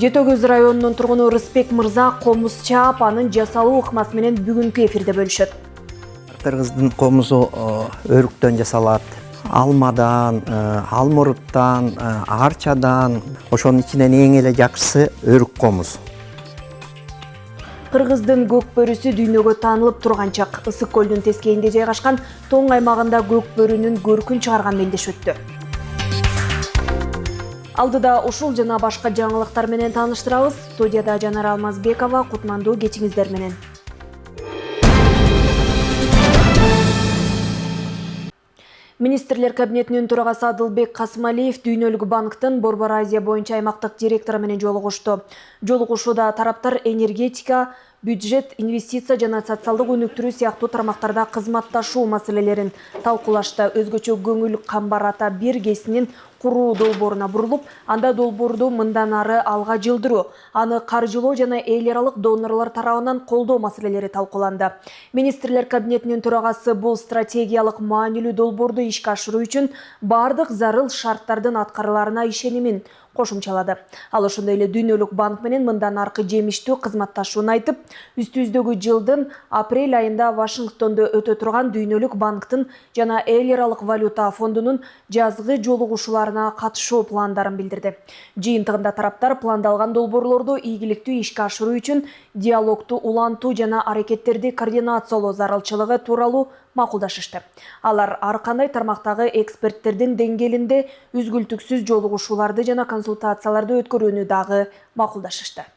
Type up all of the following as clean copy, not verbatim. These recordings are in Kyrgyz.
Жети Көз районунун тургуну Рыспек мырза комуз чаап, анын жасалуу ыкмасы менен бүгүнкү эфирде бөлүшөт. Кыргыздын комузу өрүктөн жасалат. Алмадан, алмуруттан, арчадан, ошонун ичинен эң эле жакшысы өрүк комуз. Кыргыздын көк бөрүсү дүйнөгө таанылып турган чак. Ысык көлдүн тескейинде жайгашкан Тоң аймагында көк бөрүнүн көркүн чыгарган мелдеш өттү. Алдыда ушул жана башка жаңылыктар менен тааныштырабыз. Студияда Жанара Алмазбекова, кутмандуу кечиңиздер менен. Министрлер кабинетинин төрагасы Адылбек Касымалиев Дүйнөлүк банктын Борбор Азия боюнча аймактык директору менен жолугушту. Жолугушууда тараптар энергетика, бюджет, инвестиция жана социалдык өнүктүрүү сыяктуу тармактарда кызматташуу маселелерин талкуулашты. Өзгөчө көңүл камбар ата бир КСнин куруу долбооруна бурулуп, анда долбоорду мындан ары алга жылдыруу, аны каржылоо жана эл аралык донорлор тарабынан колдоо маселелери талкууланды. Министрлер кабинетинин төрагасы бул стратегиялык маанилүү долбоорду ишке ашыруу үчүн бардык зарыл шарттардын аткарыларына ишенимин кошумчалады. Ал ошондой эле Дүйнөлүк банк менен мындан аркы жемиштүү кызматташууну айтып, үстүбүздөгү жылдын апрель айында Вашингтондо өтө турган Дүйнөлүк банктын жана эл аралык валюта фондунун жазгы жолугушууларына катышуу пландарын билдирди. Жыйынтыгында тараптар пландалган долбоорлорду ийгиликтүү ишке ашыруу үчүн диалогту улантуу жана аракеттерди координациялоо зарылчылыгы тууралуу макулдашышты. Алар ар кандай тармактагы эксперттердин деңгээлинде үзгүлтүксүз жолугушууларды жана консультацияларды өткөрүүнү дагы макулдашышты.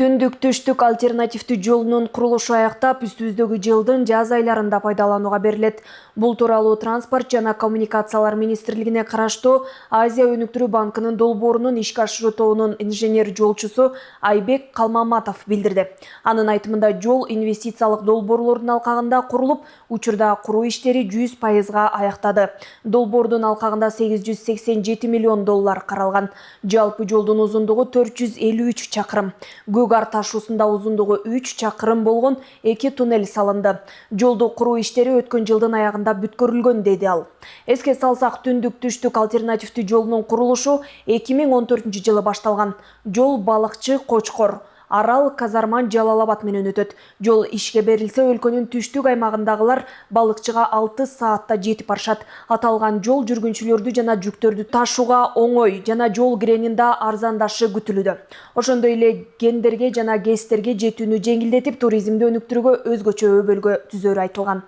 Түндүк-түштүк альтернативдүү жолунун курулушу аяктап, үстүбүздөгү жылдын жаз айларында пайдаланууга берилет. Бул тууралуу Транспорт жана коммуникациялар министрлигине караштуу Азия өнүктүрүү банкынын долбоорунун ишке ашыруу тобунун инженер-жолчусу Айбек Калмаматов билдирди. Анын айтымында жол инвестициялык долбоорлордун алкагында курулуп, учурда куруу иштери 100%га аяктады. Долбоордун алкагында $887 миллион каралган. Жалпы жолдун узундугу 453 чакырым. Гөгар ташуусунда узундугу 3 чакырым болгон 2 туннель салынды. Жолду куруу иштери өткөн жылдын аягында бүткөрүлгөн, деди ал. Эске салсак, түндүк-түштүк альтернативдүү жолунун курулушу 2014 жылы башталган. Жол Балыкчы Кочкор, Арал Казарман Жалалабад менен өтөт. Жол ишке берилсе, өлкөнүн түштүк аймагындагылар Балыкчыга 6 саатта жетип барышат. Аталган жол жүргүнчүлөрдү жана жүктөрдү ташууга оңой жана жол киренин да арзандашы күтүлүүдө. Ошондой эле кендерге жана ГЭСтерге жетүүнү жеңилдетип, туризмди өнүктүрүүгө өзгөчө өбөлгө түзөрү айтылган.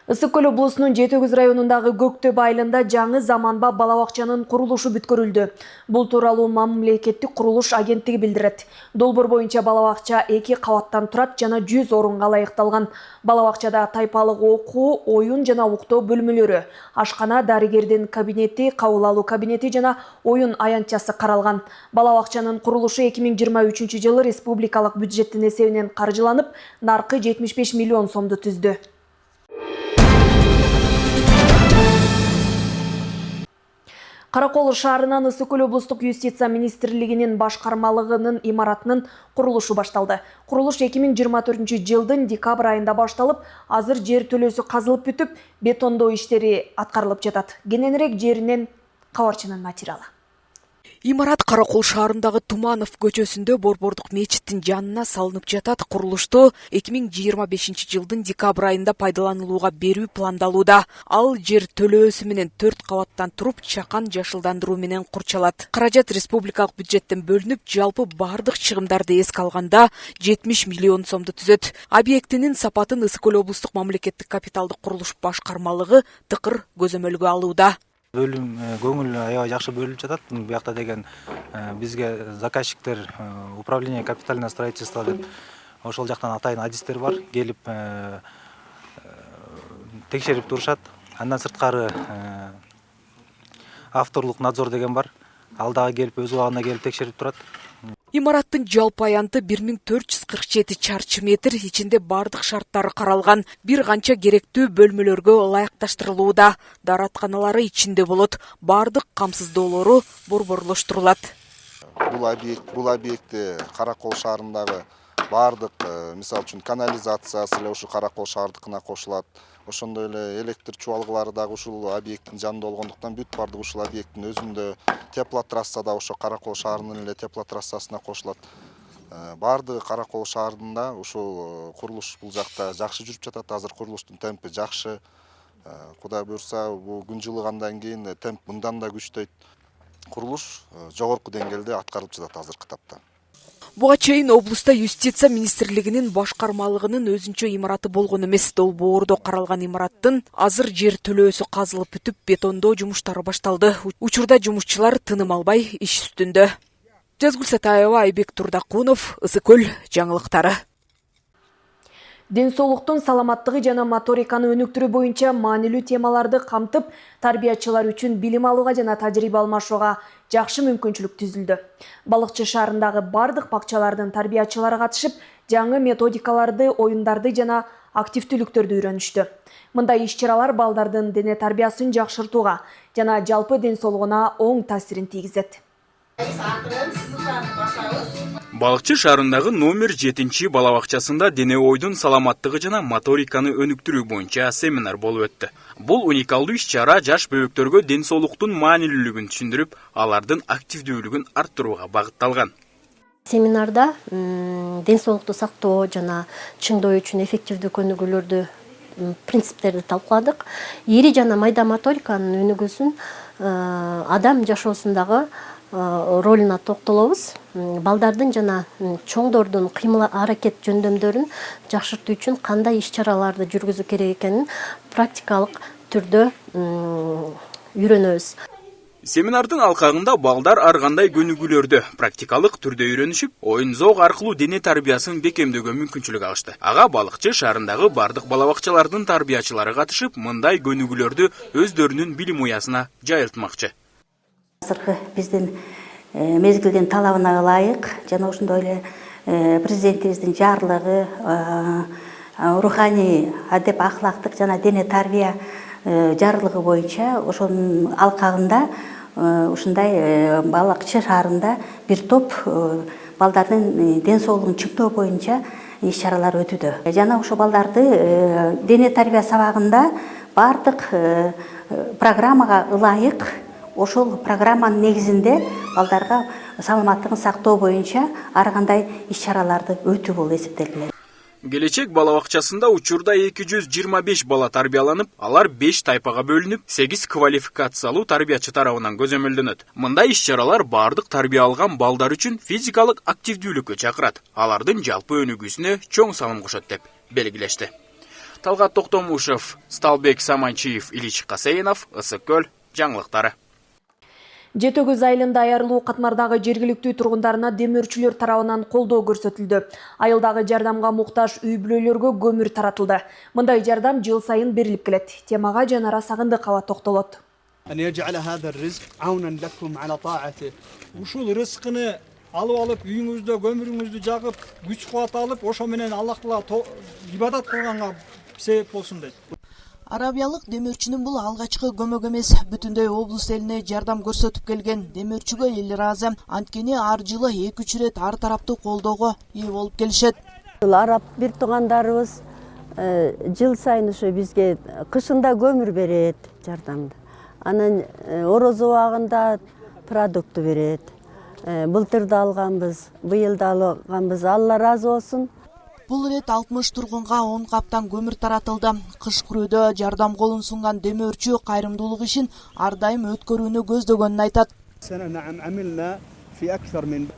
Ысык көл облусунун Жети Көз районундагы Көктөб айылында жаңы заманба бала бакчанын курулушу бүткөрүлдү. Бул тууралуу мамлекеттик курулуш агенттиги билдирет. Долбоор боюнча бала бакча 2 кабаттан турат жана 100 орунга ылайыкталган. Бала бакчада тайпалык окуу, оюн жана уктоо бөлмөлөрү, ашкана, дарыгердин кабинети, кабыл алуу кабинети жана оюн аянтчасы каралган. Бала бакчанын курулушу 2023 жылы республикалык бюджеттин эсебинен каржыланып, наркы 75 миллион сомду түздү. Каракол шаарынан Ысык көл облустук юстиция министрлигинин башкармалыгынын имаратынын курулушу башталды. Курулуш 2024 жылдын декабрь айында башталып, азыр жер төлөөсү казылып бүтүп, бетондоо иштери аткарылып жатат. Кененирээк жеринен кабарчынын материалы. Имарат Каракол шаарындагы Туманов көчөсүндө Борбордук мечиттин жанына салынып жатат. Курулушту 2025 жылдын декабрь айында пайдаланылууга берүү пландалууда. Ал жер төлөөсү менен 4 кабаттан туруп, чакан жашылдандыруу менен курчалат. Каражат республикалык бюджеттен бөлүнүп, жалпы бардык чыгымдарды эске алганда 70 миллион сомду түзөт. Объектинин сапатын Ысык көл облустук мамлекеттик капиталдык курулуш башкармалыгы тыкыр көзөмөлгө алууда. Бөлүм көңүл аябай жакшы бөлүнүп жатат. Буякта деген бизге заказчиктер управление капитального строительства деп ошол жактан атайын адистер бар, келип текшерип турушат. Андан сырткары авторлук надзор деген бар. Ал дагы келип өз убагында келип текшерип турат. Имараттын жалпы аянты 1447 чарчы метр, ичинде бардык шарттары каралган. Бир канча керектүү бөлмөлөргө ылайыкташтырылууда. Дааратканалары ичинде болот. Бардык камсыздоолору борборлоштурулат. Бул объект Каракол шаарындагы баардык мисалы үчүн канализациясы эле ушу Каракол шаардыкына кошулат. Ошондой эле электр чубалгылары дагы ушул объекттин жанында болгондуктан бүт баардык ушул объекттин өзүндө, теплотрасса да ошо Каракол шаарынын эле теплотрассасына кошулат. Баардыгы Каракол шаарында ушул курулуш бул жакта жакшы жүрүп жатат. Азыр курулуштун темпи жакшы. Кудай буйрса, бул күн жылыгандан кийин темп мындан да күчтөйт. Курулуш жогорку деңгээлде аткарылып жатат азыркы тапта. Буга чейин облуста юстиция министрлигинин башкармалыгынын өзүнчө имараты болгон эмес. Долбоордо каралган имараттын азыр жер төлөөсү казылып бүтүп, бетондоо жумуштары башталды. Учурда жумушчулар тыным албай иш үстүндө. Жазгүл Сатаева, Айбек Турдакунов, Ысык Көл жаңылыктары. Ден соолуктун саламаттыгы жана моториканы өнүктүрүү боюнча маанилүү темаларды камтып, тарбиячылар үчүн билим алууга жана тажрыйба алмашууга жакшы мүмкүнчүлүк түзүлдү. Балыкчы шаарындагы бардык бакчалардын тарбиячылары катышып, жаңы методикаларды, оюндарды жана активдүүлүктөрдү үйрөнүштү. Мындай иш-чаралар балдардын дене тарбиясын жакшыртууга жана жалпы ден соолугуна оң таасирин тийгизет. Балыкчы шаарындагы номер 7 бала бакчасында дене ойдун саламаттыгы жана моториканы өнүктүрүү боюнча семинар болуп өттү. Бул уникалдуу иш-чара жаш бөбөктөргө ден соолуктун маанилүүлүгүн түшүндүрүп, алардын активдүүлүгүн арттырууга багытталган. Семинарда ден соолукту сактоо жана чыңдоо үчүн эффективдүү көнүгүүлөрдү, принциптерди талкууладык. Ири жана майда моториканын өнүгүүсүн адам жашоосундагы ролуна токтолобуз. Балдардын жана чоңдордун кыймыл аракет жөндөмдөрүн жакшыртуу үчүн кандай иш-чараларды жүргүзүү керек экенин практикалык түрдө үйрөнөбүз. Семинардын алкагында балдар ар кандай көнүгүүлөрдү практикалык түрдө үйрөнүшүп, оюн зоог аркылуу дене тарбиясын бекемдөөгө мүмкүнчүлүк алышты. Ага Балыкчы шаарындагы бардык бала бакчалардын тарбиячылары катышып, мындай көнүгүүлөрдү өздөрүнүн билим уясына жайылтмакчы. Азыркы биздин мезгилдин талабына ылайык жана ошондой эле президентибиздин жарлыгы, руханий, адеп, ахлактык жана дене тарбия жарлыгы боюнча ошонун алкагында ушундай Балыкчы шаарында бир топ балдардын ден соолугун чыңдоо боюнча иш-чаралар өтүүдө. Жана ошо балдарды дене тарбия сабагында бардык программага ылайык ошол программанын негизинде балдарга саламаттыгын сактоо боюнча ар кандай иш-чараларды өтүү болуп эсептелет. Келечек бала бакчасында учурда 225 бала тарбияланып, алар 5 тайпага бөлүнүп, 8 квалификациялуу тарбиячы тарабынан көзөмөлдөнөт. Мындай иш-чаралар бардык тарбия алган балдар үчүн физикалык активдүүлүккө чакырат. Алардын жалпы өнүгүүсүнө чоң салым кошот деп белгилешти. Талгат Токтомушев, Сталбек Саманчиев, Ильич Касейнов, Ысык Көл жаңылыктары. Жетөгүз айылында айырылуу катмардагы жергиликтүү тургундарына демөөрчүлөр тарабынан колдоо көрсөтүлдү. Айылдагы жардамга муктаж үй-бүлөлөргө көмүр таратылды. Мындай жардам жыл сайын берилип келет. Темага Жанара Сагындыкова токтолот. Ушул рызкыны алып үйүңүздө көмүрүңүздү жагып, күч кубат алып, ошо менен Аллах Таала ибадат кылганга себеп болсун дейт. Арабиялык демөөрчүнүн бул алгачкы көмөгү эмес, бүтүндөй облус элине жардам көрсөтүп келген. Демөөрчүгө эл ыраазы, анткени ар жылы 2-3 ирет ар тараптуу колдоого ээ болуп келишет. Араб бир туугандарыбыз жыл сайын ошо бизге кышында көмүр берет жардамды. Анан орозо убагында продукты берет. Былтыр да алганбыз, быйыл да алганбыз. Алла ыраазы болсун. Бул ирет 60 тургунга 10 каптан көмүр таратылды. Кыш күрөөдө жардам колун сунган демөөрчү кайрымдуулук ишин ар дайым өткөрүүнү көздөгөнүн айтат.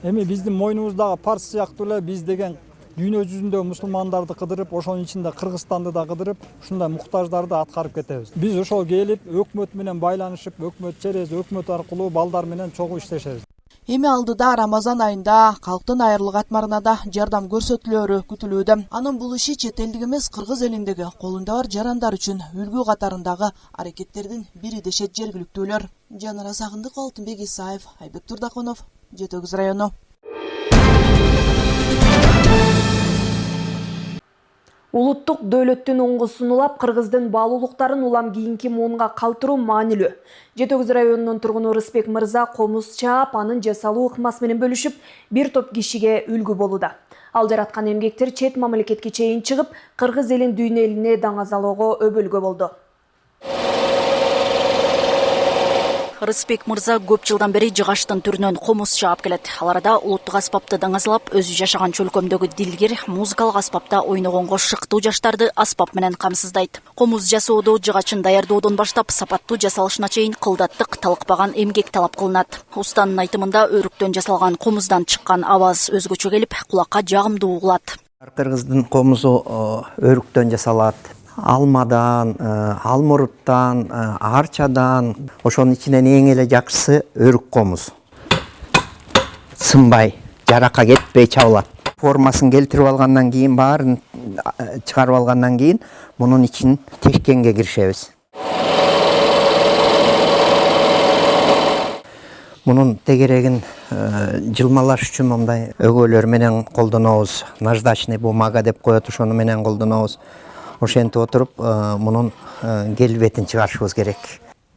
Эми биздин мойнубуздагы парз сыяктуу эле биз деген дүйнө жүзүндө мусулмандарды кыдырып, ошонун ичинде Кыргызстанды да кыдырып, ушундай муктаждарды аткарып кетебиз. Биз ошол келип, өкмөт менен байланышып, өкмөт через өкмөт аркылуу балдар менен чогуу иштешебиз. Эми алдыда Рамазан айында калктын айрылуу катмарына да жардам көрсөтүлөрү күтүлүүдө. Анын бул иши чет элдик эмес, Кыргыз элиндеги колунда бар жарандар үчүн үлгү катарындагы аракеттердин бири дешет жергиликтүүлөр. Жанара Сагындыкова, Алтынбек Исаев, Айбек Турдакунов, Жетөгүз району. Улуттук дөөлөттүн оңгусун улап, Кыргыздын баалуулуктарын улам кийинки муунга калтыруу маанилүү. Жетөгүз районунун тургуну Рысбек мырза комуз чаап, анын жасалуу ыкмасы менен бөлүшүп, бир топ кишиге үлгү болууда. Ал жараткан эмгектер чет мамлекетке чейин чыгып, кыргыз элин дүйнө элине даңазалоого өбөлгө болду. Рыспек мырза көп жылдан бери жыгаштын түрүнөн комуз чаап келет. Ал арада улуттук аспапты даңазалап, өзү жашаган чөлкөмдөгү дилгер музыкалык аспапта ойногонго шыктуу жаштарды аспап менен камсыздайт. Комуз жасоодо жыгачын даярдоодон баштап сапаттуу жасалышына чейин кылдаттык, талыкпаган эмгек талап кылынат. Устанын айтымында өрүктөн жасалган комуздан чыккан аваз өзгөчө келип, кулакка жагымдуу угулат. Кыргыздын комузу өрүктөн жасалат. Алмадан, алмуруттан, арчадан, ошонун ичинен эң эле жакшысы өрүк комуз. Сынбай, жаракка кетпей чабылат. Формасын келтирип алгандан кийин, баарын чыгарып алгандан кийин, мунун ичин тешкенге киришебиз. Мунун тегерегин жылмалаш үчүн мындай өгөөлөр менен колдонобуз. Наждачный бумага деп коет, ошону менен колдонобуз. Ошентип отуруп, мунун келбетин чыгарышыбыз керек.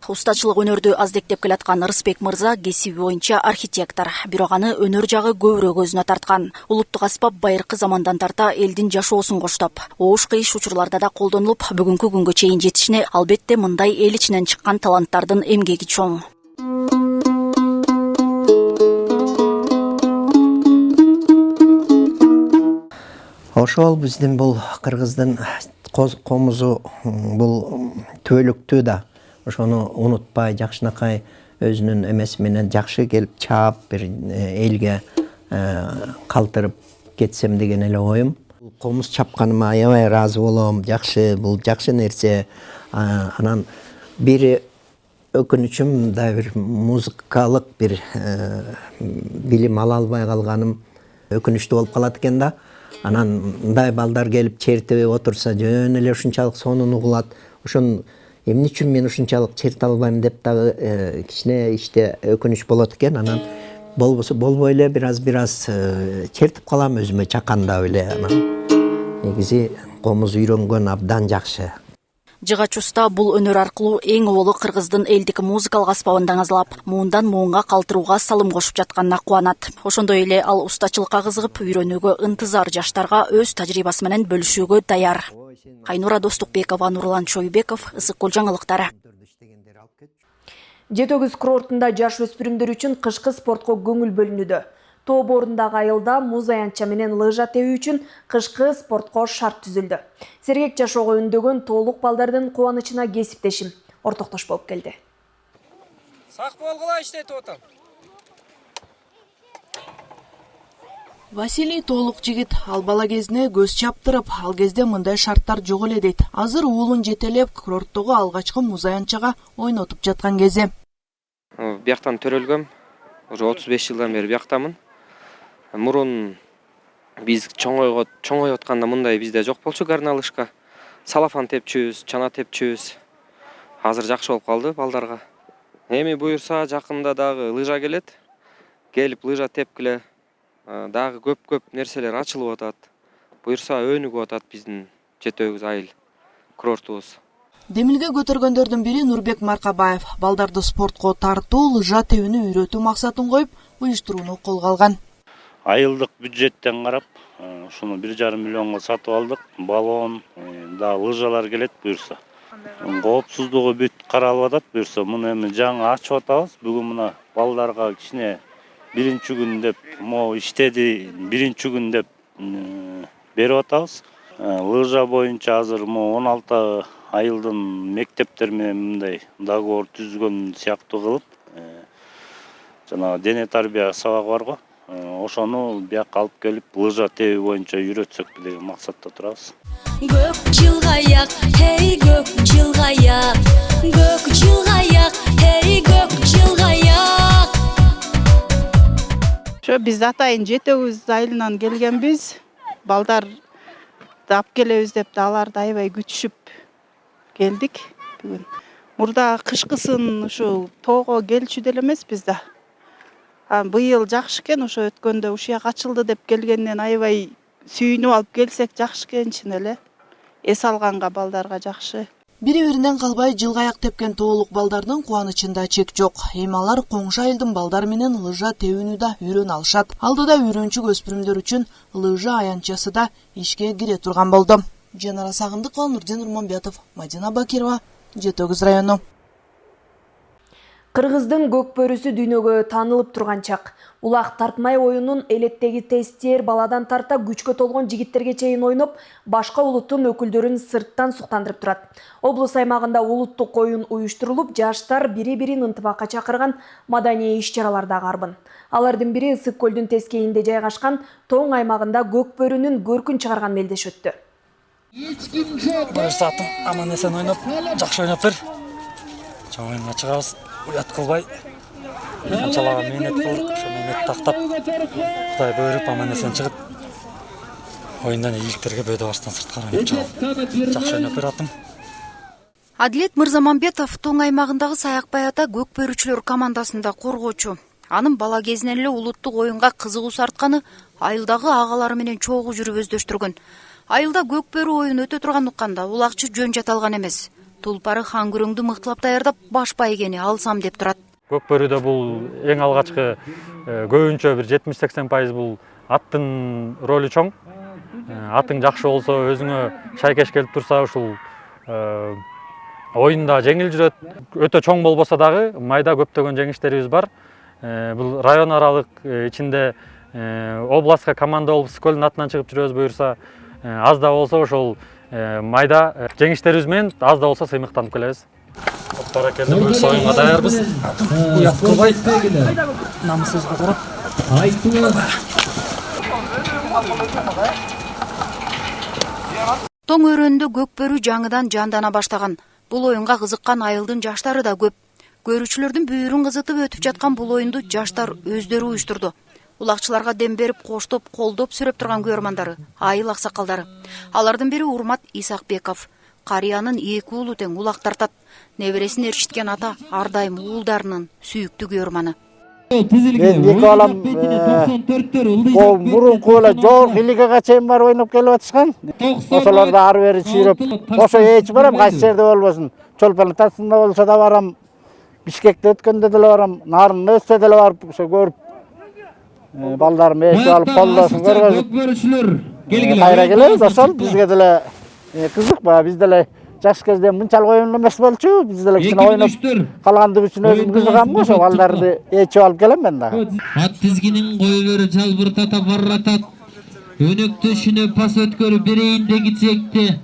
Устачылык өнөрдү аздектеп келаткан Рыспек мырза кесиби боюнча архитектор, бирок аны өнөр жагы көбүрөөк өзүнө тарткан. Улуттук аспап байыркы замандан тарта элдин жашоосун коштоп, оош кыйыш учурларда да колдонулуп, бүгүнкү күнгө чейин жетишине албетте мындай эл ичинен чыккан таланттардын эмгеги чоң. Ошол биздин бул кыргыздын комузу бул түбөлүктүү да. Ошону унутпай, жакшынакай өзүнүн эмеси менен жакшы келип чаап, бир элге калтырып кетсем деген эле оюм. Комуз чапканыма аябай ыраазы болом. Жакшы, бул жакшы нерсе. Анан бири өкүнүчүм да бир музыкалык бир билим ала албай калганым өкүнүчтүү болуп калат экен да. Анан мындай балдар келип чертип отурса, жөн эле ушунчалык сонун угулат. Ошон эмне үчүн мен ушунчалык черте албайм деп дагы кичине иште өкүнүч болот экен. Анан болбой эле бир аз чертип калам өзүмө чакандап эле. Анан негизи комуз үйрөнгөн абдан жакшы. Жыгач уста бул өнөр аркылуу эң оболу кыргыздын элдик музыкалык аспабын даңазалап, муундан муунга калтырууга салым кошуп жатканына кубанат. Ошондой эле ал устачылыкка кызыгып, үйрөнүүгө ынтызар жаштарга өз тажрыйбасы менен бөлүшүүгө даяр. Айнура Достукбекова, Нурлан Чойбеков, Ысык Көл жаңылыктары. Жетөгүз курортунда жаш өспүрүмдөр үчүн кышкы спортко көңүл бөлүнүүдө. Тоо боорундағы айылда муз аянтча менен лыжа тебүү үчүн кышкы спортко шарт түзүлдү. Сергек жашоого үндөгөн тоолук балдардын кубанычына кесиптешим ортоктош болуп келди. Сак болгула иштетип атам. Василий тоолук жигит, ал бала кезине көз чаптырып, ал кезде мындай шарттар жок эле дейт. Азыр уулун жетелеп, курорттогу алгачкы муз аянтчага ойнотуп жаткан кези. Бияктан төрөлгөм. Уже 35 жылдан бери бияктамын. Мурун биз чоңоюп атканда мындай бизде жок болчу горнолыжка. Салафан тепчүбүз, чана тепчүбүз. Азыр жакшы болуп калды балдарга. Эми буюрса жакында дагы лыжа келет. Келип лыжа тепкиле. Дагы көп нерселер ачылып атат. Буюрса өнүгүп атат биздин Жетөгүз айыл курортубуз. Демилге көтөргөндөрдүн бири Нурбек Маркабаев балдарды спортко тартуу, лыжа тебүүнү үйрөтүү максатын коюп, уюштурууну колго алган. Айылдык бюджеттен карап, ушуну 1,5 миллионго сатып алдык. Баллон, да лыжалар келет буюрса. Коопсуздугу бүт каралып атат буюрса. Муну эми жаңы ачып атабыз. Бүгүн мына балдарга кичине биринчи күн деп, иштеди биринчи күн деп берип атабыз. Лыжа боюнча азыр 16 айылдын мектептер менен мындай договор түзгөн сыяктуу кылып, жана дене тарбия сабагы бар го. Ошону бияка алып келип, лыжа тебүү боюнча үйрөтсөк деген максатта турабыз. Көк жылгаяк, хей көк жылгаяк, көк жылгаяк, хей көк жылгаяк. Ошо биз атайын Жетөгүз айылынан келгенбиз. Балдар алып келебиз деп аларды аябай күтүшүп келдик бүгүн. Мурда кышкысын ушу тоого келчү деле эмеспиз да. Быйыл жакшы экен, ошо өткөндө ушуяк ачылды деп келгенден аябай сүйүнүп алып келсек жакшы экен чын эле. Эс алганга балдарга жакшы. Бири-биринен калбай жылгаяк тепкен тоолук балдардын кубанычында чек жок. Эми алар коңшу айылдын балдары менен лыжа тебүүнү да үйрөнө алышат. Алдыда үйрөнчүк өспүрүмдөр үчүн лыжа аянтчасы да ишке кире турган болду. Жанара Сагындыкова, Нурдин Урманбетов, Мадина Бакирова, Жети Өгүз району. Кыргыздын көк бөрүсү дүйнөгө таанылып турган чак. Улак тартмай оюнун элеттеги тесттер баладан тарта күчкө толгон жигиттерге чейин ойноп, башка улуттун өкүлдөрүн сырттан суктандырып турат. Облус аймагында улуттук оюн уюштурулуп, жаштар бири-бирин ынтымакка чакырган маданий иш-чаралар да карбын. Алардын бири Ысык көлдүн тескейинде жайгашкан Тоң аймагында көк бөрүнүн көркүн чыгарган мелдеш өттү. Буюрса аман эсен ойноп, жакшы ойноп бер. Чоң оюнга чыгабыз, уят кылбай. Канчалага мээнет кылдык, ошо мээнет тактап, Кудай буйруп аман эсен чыгып, оюндан ийгиликтерге бөөдө баштан сырткары ойноп чыгабыз. Жакшы ойноп бератым. Адилет Мырзамамбетов Тоң аймагындагы Саякбай ата көк бөрүчүлөр командасында коргоочу. Анын бала кезинен эле улуттук оюнга кызыгуусу артканы айылдагы агалары менен чогуу жүрүп өздөштүргөн. Айылда көк бөрү оюн өтө турган укканда улакчы жөн жата алган эмес. Тулпары хан күрөңдү мыктылап даярдап, баш байгени алсам деп турат. Көк бөрүдө бул эң алгачкы көбүнчө бир 70-80% бул аттын ролу чоң. Атың жакшы болсо, өзүңө шайкеш келип турса, ушул оюнда жеңил жүрөт. Өтө чоң болбосо дагы майда көптөгөн жеңиштерибиз бар. Бул район аралык ичинде областка команда болуп Ысык көлдүн атынан чыгып жүрөбүз буюрса, аз да болсо ошол майда жеңиштерибиз менен аз да болсо сыймыктанып келебиз. Токтор экенде буюрса оюнга даярбыз. Уят кылбай, намысыбызга карап. Тоң өрөөнүндө көк бөрү жаңыдан жандана баштаган. Бул оюнга кызыккан айылдын жаштары да көп. Көрүүчүлөрдүн бүйүрүн кызытып өтүп жаткан бул оюнду жаштар өздөрү уюштурду. Улакчыларга дем берип, коштоп, колдоп сүрөп турган көрөрмандары, айыл аксакалдары. Алардын бири Урмат Исакбеков. Карыянын 2 уулу тең улак тартат. Небересин эрчиткен ата ар дайым уулдарынын сүйүктүү көрөрманы. Эки балам мурунку эле жогорку лигага чейин барып ойноп келип атышкан. Ошолорду ары бери сүйрөп, ошо эч барам, кайсы жерде болбосун. Чолпан тасында болсо да барам. Бишкекте өткөндө деле барам, Нарында өтсө деле барып, ошо көрүп балдарым эчип алып колдосун көргөзүп. Кайра келебиз, ошол бизге деле кызык ба, биз деле жаш кезде мынчалык оюн эмес болчу, биз деле кичине ойноп калгандык үчүн өзүм кызыгам го, ошо балдарды эчип алып келем мен да. Ат тизгинин койбөрү жалбыртата барратат. Өнөктөшүнө пас өткөрүп берейинде кичекти.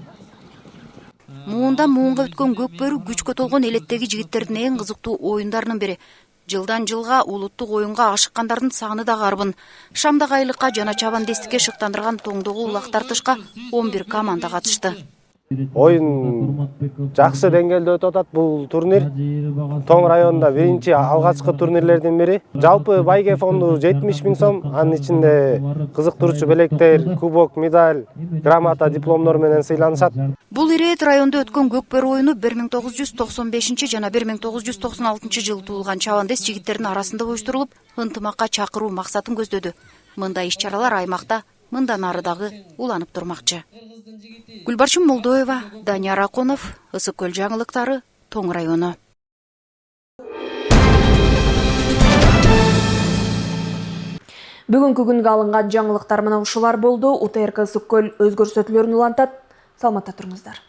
Муунда муунга өткөн көк бөрү күчкө толгон элеттеги жигиттердин эң кызыктуу оюндарынын бири. Жылдан жылга улуттук оюнга ашыккандардын саны да карбын. Шамдагы айлыкка жана чабандестикке шыктандырган тоңдогу улак тартышка 11 команда катышты. Оюн жакшы деңгээлде өтүп атат бул турнир. Тоң районунда биринчи алгачкы турнирлердин бири. Жалпы байге фонду 70 000 сом, анын ичинде кызыктыруучу белектер, кубок, медаль, грамота, дипломдор менен сыйланышат. Бул Ирет районунда өткөн көк бөрү оюну 1995 жана 1996 жылы туулган чабандес жигиттердин арасында уюштурулуп, ынтымакка чакыруу максатын көздөдү. Мындай иш-чаралар аймакта мындан ары дагы уланып турмакчы. Гүлбарчын Молдоева, Данияр Аконов, Ысык көл жаңылыктары, Тоң району. Бүгүнкү күнгө алынган жаңылыктар мына ушулар болду. УТРК Ысык көл өз көрсөтүүлөрүн улантат. Саламатта туруңуздар.